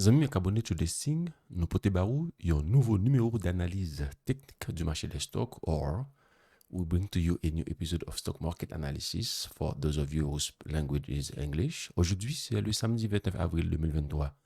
Amis abonnés to Desting, nous portons barou un nouveau numéro d'analyse technique du marché des stocks, or we bring to you a new episode of Stock Market Analysis for those of you whose language is English. Aujourd'hui, c'est le samedi 29 avril 2023.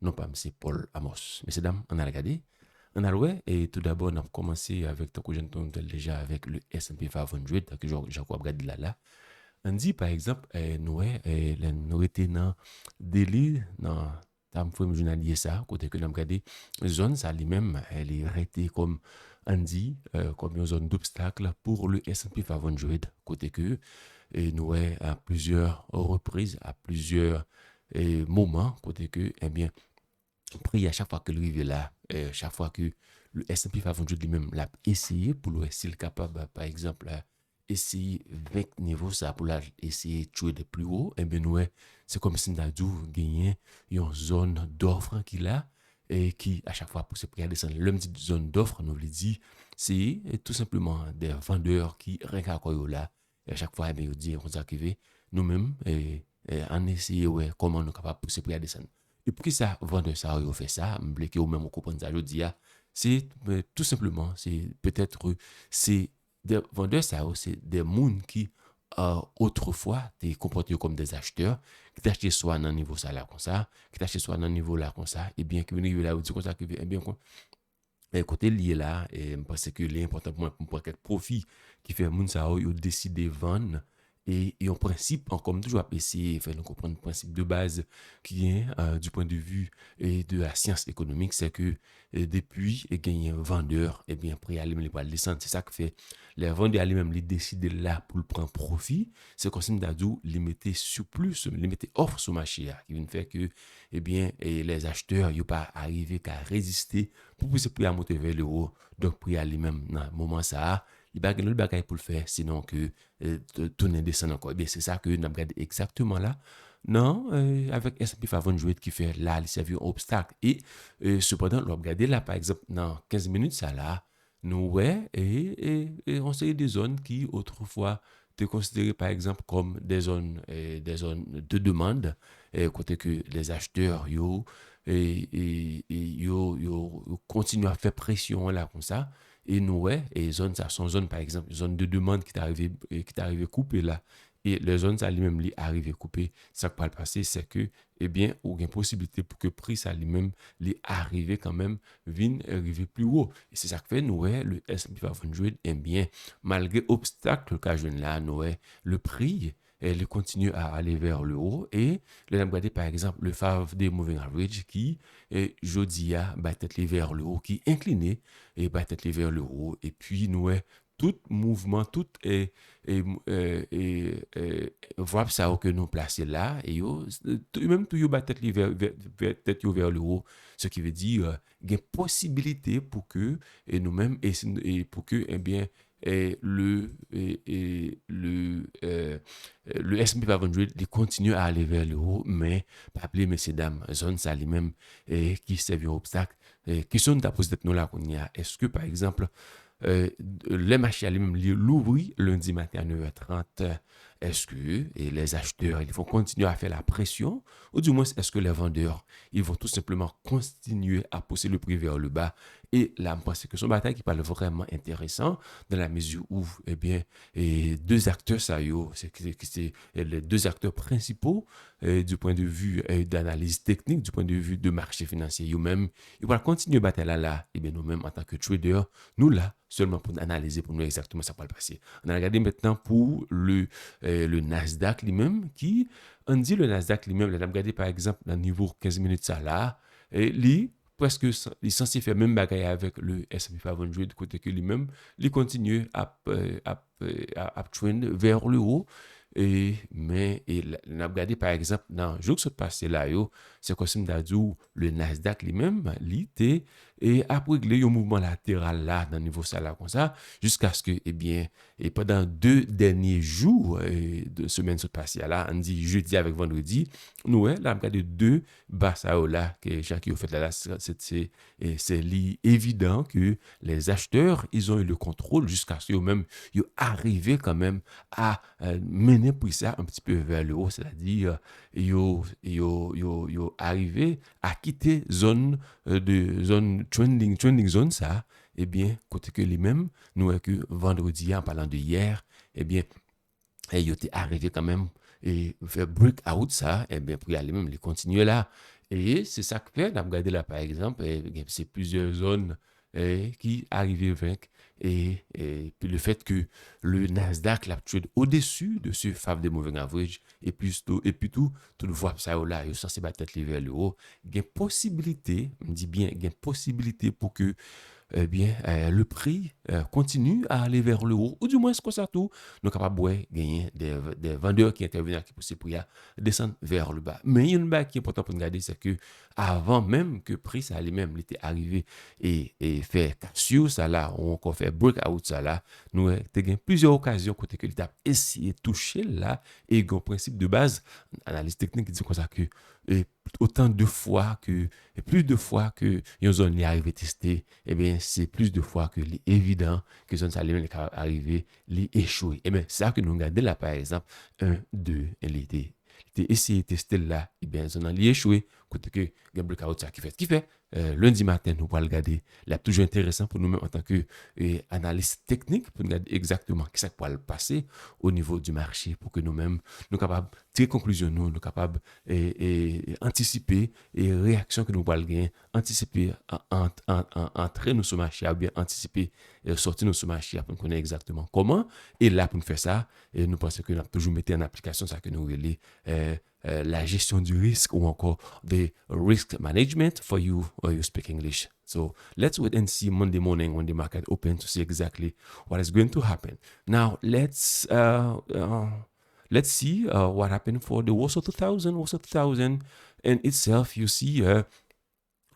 Non pas, c'est Paul Amos. Messieurs, dames, on a regardé. On a loué, et tout d'abord, on a commencé avec, tant que je déjà avec le S&P 500, que j'ai regardé là. On dit, par exemple, nous étions dans Delhi, dans tam frame journalier ça, côté que nous regardé, zone ça lui-même, elle est arrêtée comme on dit, comme une zone d'obstacle pour le S&P 500, côté que nous à plusieurs reprises, à plusieurs moments, côté que, eh bien, prix à chaque fois que arrive là, chaque fois que le S&P 500 lui-même l'a essayé pour le s'il capable, par exemple, essayer 20 niveaux ça pour essayer de jouer de plus haut, et bien ouais, c'est comme si nous avons gagné une zone d'offre qu'il a et qui à chaque fois pour se prix à descendre. Le petite zone d'offre, nous le dit, c'est tout simplement des vendeurs qui regardent là et à chaque fois, eh bien, ils disent, on s'arrive, nous-mêmes, en essayer ouais, comment nous sommes capables de pousser prix à descendre. Et pour qui ça, vendeur ça, il fait ça, m'blé ou même comprendre ça, je dis, c'est tout simplement, c'est peut-être, c'est des vendeurs ça, c'est des gens qui, autrefois, étaient comportés comme des acheteurs, qui t'achetaient soit dans un niveau ça là comme ça, qui t'achetaient soit dans un niveau là comme ça, et bien, qui venaient là, ou dit comme ça, qui eh bien, côté lié là, et parce que l'important pour moi, pour quel profit qui fait moun ça, yo décider vendre et en principe, comme toujours, essayer de faire comprendre le principe de base qui est du point de vue de la science économique, c'est que depuis et gagner un vendeur, et bien prix à lui-même les poils descendre, c'est ça que fait les vendeurs à lui-même les décider là pour le prendre profit, c'est comme si d'adou les mettait surplus, les mettait offre sur le marché qui vient faire que les acheteurs n'ont pas arrivé qu'à résister pour pousser le prix à monter vers le haut. Donc, prix à lui-même, dans le moment ça, il n'y a pas de bagaille pour le faire, sinon que tourner descendre encore. C'est ça que nous avons regardé exactement là. Non, avec S&P 500 qui fait là, il servi un obstacle. Et cependant, nous regardé là, par exemple, dans 15 minutes, ça là, nous, ouais, et on sait des zones qui, autrefois, étaient considérées, par exemple, comme des zones de demande, côté que les acheteurs, yo, yo continue à faire pression là comme ça et nous ouais et zone ça son zone par exemple zone de demande qui t'arrive couper là et les zones ça lui-même lui arrivé couper ça qui va le passer c'est que eh bien aucune possibilité pour que prix ça lui-même lui arriver quand même vient arriver plus haut et c'est ça que fait nous ouais le S&P 500 eh bien malgré obstacle qu'a jeune là nous ouais le prix elle continue à aller vers le haut et le avons regardé par exemple le 5-day moving average qui jodi a bat tête vers le haut qui incliné et bat tête vers le haut et puis nous tout mouvement tout voir ça que nous placer là et yo même tout yo bat tête tête vers le haut ce qui veut dire il y a possibilité pour que et nous-mêmes et pour que eh bien le S&P 500 il continue à aller vers le haut, mais pas appeler messieurs dames, zone ça lui-même qui servent un obstacle. Question de poser nous là qu'on y a. Est-ce que par exemple les marchés lui-même l'ouvrir lundi matin à 9h30, est-ce que les acheteurs ils vont continuer à faire la pression ou du moins est-ce que les vendeurs ils vont tout simplement continuer à pousser le prix vers le bas et là je pense que son bataille qui parle vraiment intéressant dans la mesure où deux acteurs ça c'est les deux acteurs principaux du point de vue d'analyse technique du point de vue de marché financier eux-mêmes ils vont continuer à battre là et bien nous-mêmes en tant que traders nous là seulement pour analyser pour nous exactement ça va le passer on a regardé maintenant pour le Nasdaq lui-même qui on dit le Nasdaq lui-même on a regardé par exemple dans le niveau 15 minutes ça là et lui presque il est censé faire même bagaille avec le S&P 500 de côté que lui-même il continue à trend vers le haut mais on a regardé par exemple dans le jour qui se passé là c'est comme si on a dit le Nasdaq lui-même il était et après régler un mouvement latéral là dans le niveau ça là comme ça jusqu'à ce que eh bien et pendant 2 derniers jours de semaine se passe là on dit jeudi avec vendredi nous ouais là on regarde 2 bas là que Jacques a fait là c'est évident que les acheteurs ils ont eu le contrôle jusqu'à ce que même ils arrivé quand même à mener pour ça un petit peu vers le haut, c'est-à-dire ils arrivé à quitter zone trending zone ça, eh bien côté que les mêmes nous que vendredi en parlant de hier, eh bien ils étaient arrivés quand même et faire breakout ça, eh bien pour y aller même les continuer là. Et c'est ça que fait, on a regardé là par exemple, c'est plusieurs zones qui arrivaient avec et puis le fait que le Nasdaq l'a trade au-dessus de ce FAV de moving average et puis tout le fois ça là, il est censé battre les vers le haut, il y a possibilité, on dit bien, il y a possibilité pour que eh bien, le prix continue à aller vers le haut, ou du moins, ce qu'on tout, nous sommes capables de gagner des vendeurs qui interviennent qui poussent le prix à descendre vers le bas. Mais il y a une bas qui est important pour nous garder, c'est que avant même que le prix, ça allait même, était arrivé et faire cassure, ça là, ou encore faire breakout, ça là, nous avons plusieurs occasions côté que l'État a essayé de toucher là, et un principe de base, analyse technique qui dit comme ça que autant de fois que, et plus de fois que une zone y arrive tester, eh bien, c'est plus de fois que l'évident que zone ça est arrivé, l'échouer. Eh bien, c'est ça que nous regardons là, par exemple, 1, 2, elle était essayé de tester là, eh bien, zone a échoué, côté que Gabriel Carotte, ça qui fait. Lundi matin, nous allons regarder. Là, toujours intéressant pour nous-mêmes en tant que analyste technique, pour nous regarder exactement ce qui va passer au niveau du marché, pour que nous-mêmes, nous capables de tirer conclusion, nous capables anticiper et réaction que nous allons gagner, anticiper entrer nous sur le marché, ou bien anticiper sortir nous sur le marché, pour nous connaître exactement comment. Et là, pour nous faire ça, et nous pensons que nous avons toujours mis en application ça que nous relais la gestion du risque ou encore the risk management for you or you speak English. So let's wait and see Monday morning when the market opens to see exactly what is going to happen. Now let's see what happened for the Warsaw 2000. Warsaw 2000 in itself, you see,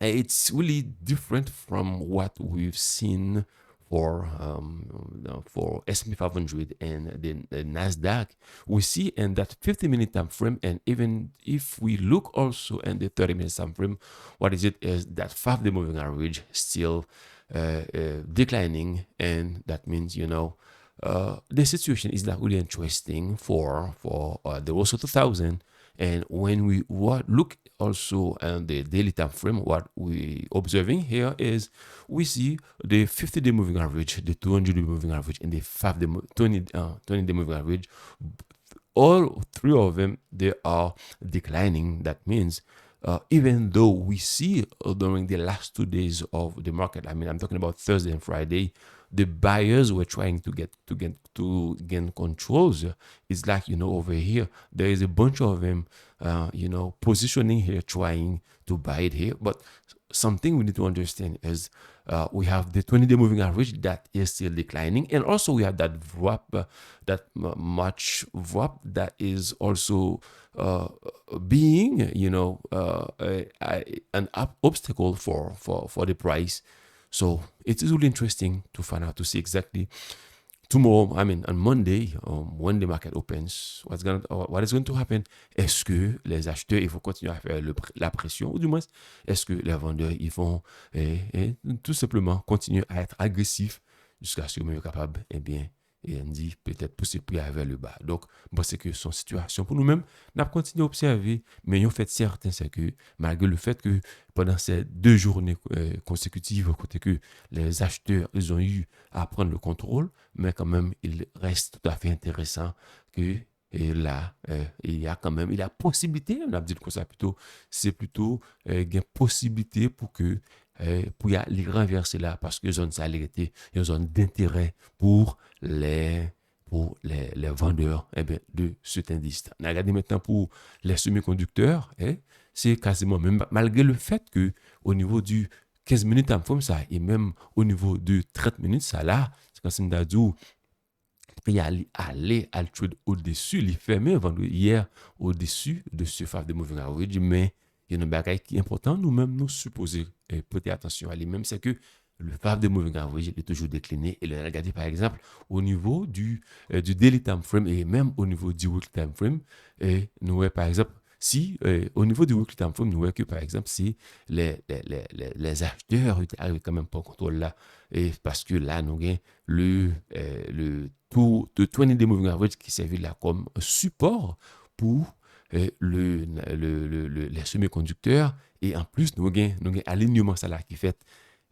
it's really different from what we've seen for S&P 500 and the Nasdaq. We see in that 50-minute time frame, and even if we look also in the 30-minute time frame, what is it? Is that 5-day moving average still declining, and that means the situation is not really interesting for the Russell 2000. And when we look also at the daily time frame, what we observing here is we see the 50-day moving average, the 200-day moving average, and the 5-day 20-day moving average. All three of them, they are declining. That means even though we see during the last 2 days of the market, I mean, I'm talking about Thursday and Friday, the buyers were trying to gain controls. It's like, over here, there is a bunch of them, positioning here, trying to buy it here. But something we need to understand is we have the 20-day moving average that is still declining. And also we have that VWAP, that much VWAP that is also being, an obstacle for the price. So it is really interesting to find out, to see exactly tomorrow, I mean on Monday, when the market opens, what is going to happen. Est-ce que les acheteurs ils vont continuer à faire la pression, ou du moins est-ce que les vendeurs ils vont tout simplement continuer à être agressifs jusqu'à ce qu'ils soient capables, et on dit peut-être pousser le prix vers le bas. Donc, c'est que son situation pour nous-mêmes, on a continué à observer, mais en fait certain, c'est que malgré le fait que pendant ces 2 journées consécutives, côté que les acheteurs, ils ont eu à prendre le contrôle, mais quand même, il reste tout à fait intéressant que là, il y a quand même, il y a possibilité, on a dit comme ça plutôt, c'est plutôt il y a possibilité pour que pour y aller renverser là, parce que zone ça était une zone d'intérêt pour les vendeurs de cet indice. On a regardé maintenant pour les semi-conducteurs, c'est quasiment même, malgré le fait que au niveau du 15 minutes en forme ça, et même au niveau de 30 minutes ça là, c'est quand c'est d'adou, il aller à le trade au-dessus, il fermé vendredi hier au-dessus de ce FAV de moving average, mais il y a un bagage qui est important, nous-mêmes nous supposer prêter attention à lui-même, c'est que le FAV de moving average est toujours décliné. Et là, regardez par exemple au niveau du daily time frame et même au niveau du weekly time frame. Et nous voyons par exemple, si au niveau du weekly time frame, nous voyons que par exemple, si les acheteurs arrivent quand même pas au contrôle là, et parce que là, nous avons le taux de 20-day moving average qui servait là comme support pour les semi-conducteurs. Et en plus, nous avons alignement ça là qui fait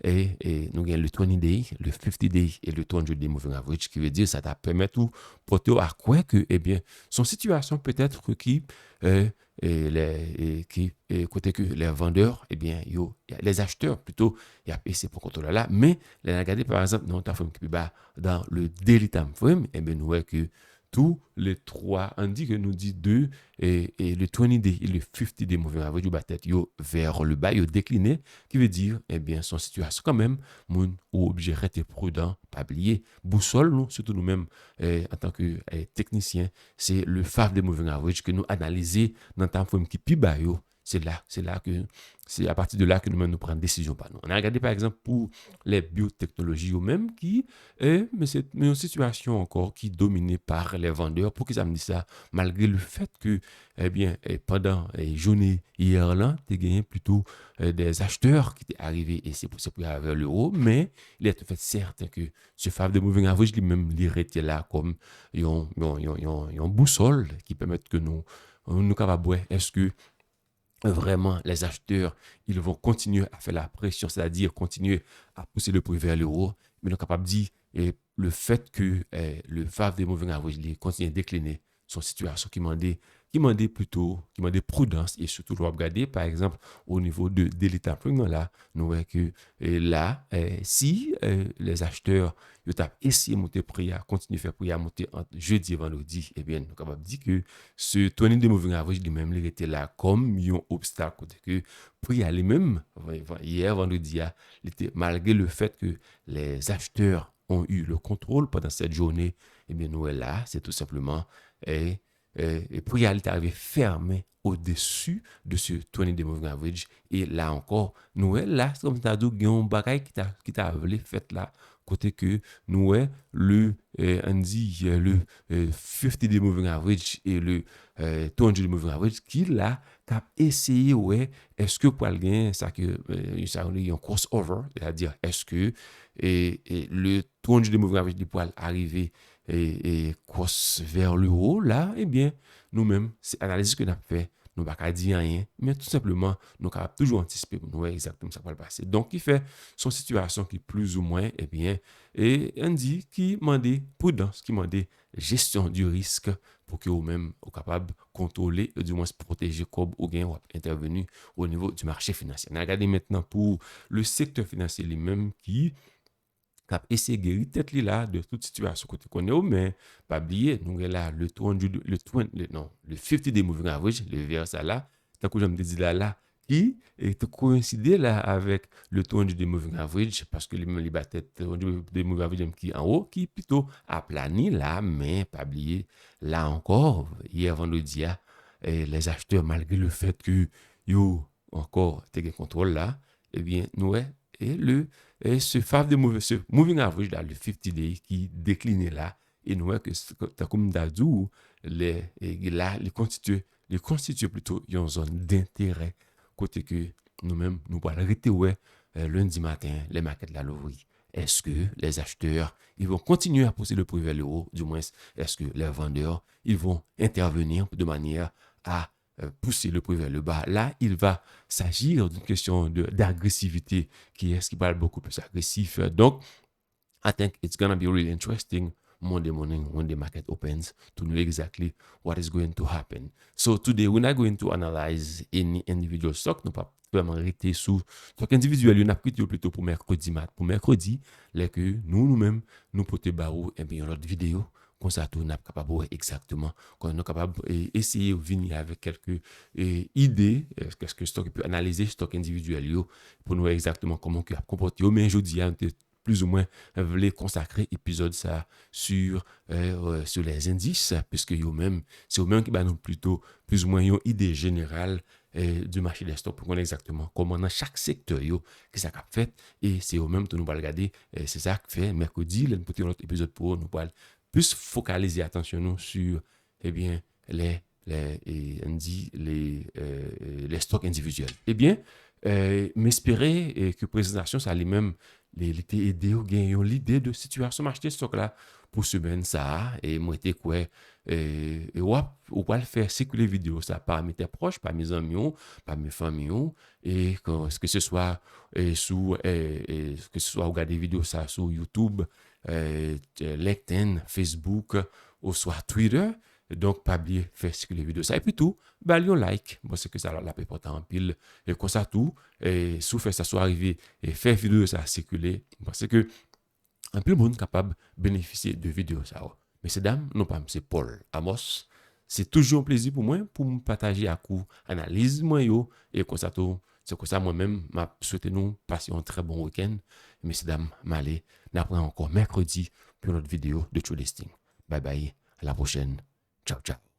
et nous avons le 20 day, le 50 day et le 200 day moving average, qui veut dire ça t'a permis tout porter à quoi que, eh bien, son situation peut-être qui, côté que les vendeurs, eh bien, les acheteurs plutôt, il y a PC pour contrôler là, mais, regardez par exemple, dans ta frame qui bas, dans le daily time frame, eh bien, nous voyons que tous les trois, on dit que nous dit deux, et le 20 day et le 50 day moving average, bah, tête, vers le bas, décliné, qui veut dire, eh bien, son situation quand même, moun ou obligé rester prudent, pas oublier, boussole, nous, surtout nous-mêmes, en tant que technicien, c'est le FAV de moving average que nous analysons dans ta forme qui pi bas, c'est à partir de là que nous prenons décision par nous. On a regardé par exemple pour les biotechnologies eux-mêmes qui mais c'est une situation encore qui est dominée par les vendeurs. Pour qu'ils me disent ça, malgré le fait que pendant les journées hier là, tu as gagné plutôt des acheteurs qui étaient arrivés et c'est pour vers le haut, mais il est en fait certain que ce FAV de moving average lui-même était là comme une boussole qui permet que nous capables, est-ce que vraiment, les acheteurs, ils vont continuer à faire la pression, c'est-à-dire continuer à pousser le prix vers le haut, mais nous sommes capables de dire le fait que le FAV des moving average continue à décliner son situation qui demandait prudence et surtout, on va regarder, par exemple, au niveau de l'état là, nous voyons que là, si les acheteurs ils ont essayé de monter le prix, continuer à faire prix à monter entre jeudi et vendredi, eh bien, nous sommes capables de dire que ce tournée de moving average lui-même, il était là comme un obstacle, que prix à lui-même, hier, vendredi, il était, malgré le fait que les acheteurs ont eu le contrôle pendant cette journée, eh bien, nous, là, c'est tout simplement, et prix est arrivé fermé au-dessus de ce 20-day moving average. Et là encore, nous, là, c'est comme ça, il y a un bagage qui t'a fait là, côté que nous, on dit, le 50-day moving average et le 200-day moving average qui, là, t'a essayé, est-ce que pour le ça que ça on est un crossover, c'est-à-dire, est-ce que le 200-day moving average pour arriver et cross vers le haut, là, eh bien, nous-mêmes, c'est l'analyse que nous avons fait. Nous ne pouvons pas dire rien, mais tout simplement, nous sommes toujours anticiper pour nous voir exactement ce qui va le passer. Donc, il fait son situation qui plus ou moins, eh bien, et on dit qui demande prudence, qui demande gestion du risque pour que vous-même soyez capable de contrôler, ou du moins se protéger comme ou bien intervenir au niveau du marché financier. On a regardé maintenant pour le secteur financier lui-même qui a essayé de guérir tête là de toute situation côté qu'on est, mais pas oublier, nous là le 50 day moving average, le vers ça là, tant que je me dis là, qui est coïncidé là avec le 200 day moving average, parce que les tête 200 day moving average qui en haut, qui plutôt aplani là, mais pas oublier, là encore, hier vendredi, les acheteurs, malgré le fait que yo encore t'es contrôle là, eh bien, nous, et ce FAV de ce moving average là, le 50 day qui décline là, et nous voyons que comme d'adou, là, les constitue plutôt une zone d'intérêt, côté que nous-mêmes, nous pourrons arrêter lundi matin, les markets là l'ouvrir. Est-ce que les acheteurs, ils vont continuer à pousser le prix vers le haut, du moins, est-ce que les vendeurs, ils vont intervenir de manière à pousser le prix vers le bas. Là, il va s'agir d'une question d'agressivité qui est parle beaucoup plus agressif. Donc, I think it's going to be really interesting Monday morning when the market opens to know exactly what is going to happen. So today, we're not going to analyze any individual stock. Nous pas vraiment arrêter sur stock individuel. On a pris plutôt pour mercredi mat. Pour mercredi, là que nous-mêmes, nous porter barreau et bien notre vidéo. Comme ça, nous sommes capables de voir exactement, quand nous sommes capables d'essayer de venir avec quelques idées, qu'est-ce que stock peut analyser, stock individuel, pour nous voir exactement comment il a comporté. Mais je dis, plus ou moins, voulez consacrer épisode ça sur les indices, puisque c'est eux-mêmes qui nous plutôt plus ou moins une idée générale du marché des stocks pour connaître exactement comment dans chaque secteur que ça a fait et c'est au même que nous allons regarder c'est ça que fait mercredi nous pour notre épisode pour nous allons plus focaliser attention nous sur eh bien on dit les stocks individuels. Eh bien, m'espérer que la présentation, ça allait même l'été aider au gagner l'idée de situation marché stock là pour semaine ça et moi était quoi et ou pas le faire circuler vidéo ça par mes proches par mes amis par mes familles et que ce soit sous que ce soit regarder vidéo ça sur YouTube LinkedIn Facebook ou soit Twitter. Donc, pas oublier faire circuler la vidéo. Ça, et puis tout, bah, un like. Parce que ça, la peut important en pile. Et comme ça, tout, et sous fait ça soit arrivé, et faire vidéo, ça circuler. Parce que, un peu de monde capable de bénéficier de vidéos, ça. Mais dames, non pas, c'est Paul Amos. C'est toujours un plaisir pour moi, pour me partager à coup, analyse, moi, et comme ça, tout. C'est comme ça, moi-même, m'a souhaité nous passer un très bon week-end. Messieurs, m'aller, n'apprend encore mercredi pour notre vidéo de True Listing. Bye bye, à la prochaine. Ciao, ciao.